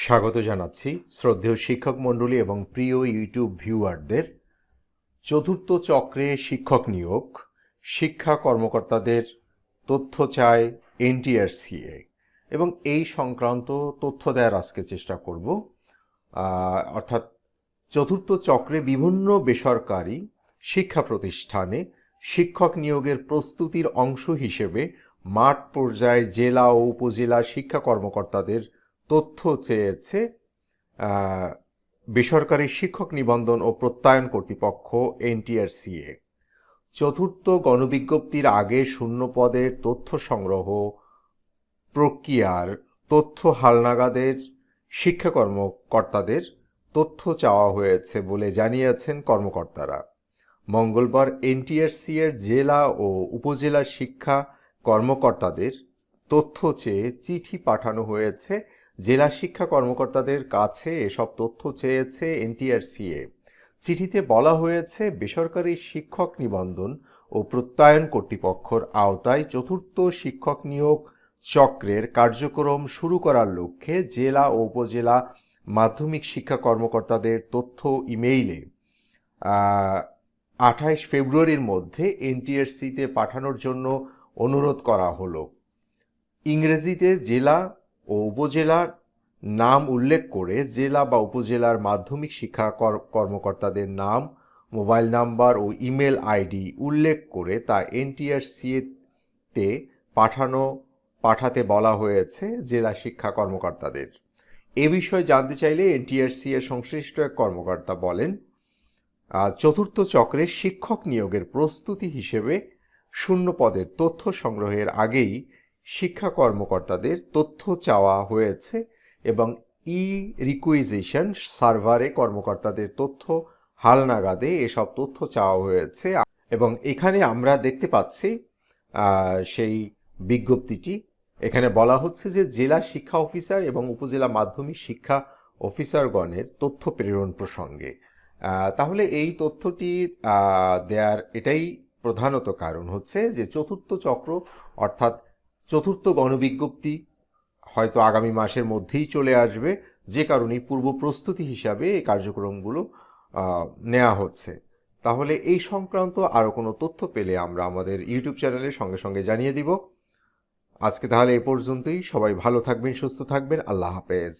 স্বাগত জানাচ্ছি শ্রদ্ধেয় শিক্ষক মণ্ডলী এবং প্রিয় ইউটিউব ভিউয়ারদের। চতুর্থ চক্রে শিক্ষক নিয়োগ, শিক্ষা কর্মকর্তাদের তথ্য চায় NTRCA এবং এই সংক্রান্ত তথ্য দেওয়ার আজকে চেষ্টা করব। অর্থাৎ চতুর্থ চক্রে বিভিন্ন বেসরকারি শিক্ষা প্রতিষ্ঠানে শিক্ষক নিয়োগের প্রস্তুতির অংশ হিসেবে মাঠ পর্যায়ে জেলা ও উপজেলা শিক্ষা কর্মকর্তাদের তথ্য চেয়েছে বেসরকারি শিক্ষক নিবন্ধন ও প্রত্যয়ন কর্তৃপক্ষ NTRCA। চতুর্থ গণবিজ্ঞপ্তির আগে শূন্য পদের তথ্য সংগ্রহ প্রক্রিয়ার তথ্য হালনাগাদের শিক্ষা কর্মকর্তাদের তথ্য চাওয়া হয়েছে বলে জানিয়েছেন কর্মকর্তারা। মঙ্গলবার NTRCA জেলা ও উপজেলা শিক্ষা কর্মকর্তাদের তথ্য চেয়ে চিঠি পাঠানো হয়েছে। জেলা শিক্ষা কর্মকর্তাদের কাছে এসব তথ্য চেয়েছে NTRCA। চিঠিতে বলা হয়েছে, বেসরকারি শিক্ষক নিবন্ধন ও প্রত্যয়ন কর্তৃপক্ষের আওতায় চতুর্থ শিক্ষক নিয়োগ চক্রের কার্যক্রম শুরু করার লক্ষ্যে জেলা ও উপজেলা মাধ্যমিক শিক্ষা কর্মকর্তাদের তথ্য ইমেইলে 28 ফেব্রুয়ারির মধ্যে NTRCতে পাঠানোর জন্য অনুরোধ করা হলো। ইংরেজিতে জেলা ও উপজেলার নাম উল্লেখ করে জেলা বা উপজেলার মাধ্যমিক শিক্ষা কর্মকর্তাদের নাম, মোবাইল নাম্বার ও ইমেল আইডি উল্লেখ করে তা NTRCতে পাঠাতে বলা হয়েছে জেলা শিক্ষা কর্মকর্তাদের। এ বিষয়ে জানতে চাইলে NTRCA সংশ্লিষ্ট এক কর্মকর্তা বলেন, চতুর্থ চক্রে শিক্ষক নিয়োগের প্রস্তুতি হিসেবে শূন্য পদের তথ্য সংগ্রহের আগেই শিক্ষা কর্মকর্তাদের তথ্য চাওয়া হয়েছে এবং রিকুইজিশন সার্ভারে কর্মকর্তাদের তথ্য হালনাগাদে এসব তথ্য চাওয়া হয়েছে। এবং এখানে আমরা দেখতে পাচ্ছি সেই বিজ্ঞপ্তিটি। এখানে বলা হচ্ছে যে জেলা শিক্ষা অফিসার এবং উপজেলা মাধ্যমিক শিক্ষা অফিসারগণের তথ্য প্রেরণ প্রসঙ্গে। তাহলে এই তথ্যটি দেওয়ার এটাই প্রধানত কারণ হচ্ছে যে চতুর্থ চক্র অর্থাৎ চতুর্থ গণবিজ্ঞপ্তি হয়তো আগামী মাসের মধ্যেই চলে আসবে, যে কারণে পূর্ব প্রস্তুতি হিসাবে এই কার্যক্রমগুলো নেওয়া হচ্ছে। তাহলে এই সংক্রান্ত আরও কোনো তথ্য পেলে আমরা আমাদের ইউটিউব চ্যানেলে সঙ্গে সঙ্গে জানিয়ে দিব। আজকে তাহলে এ পর্যন্তই। সবাই ভালো থাকবেন, সুস্থ থাকবেন। আল্লাহ হাফেজ।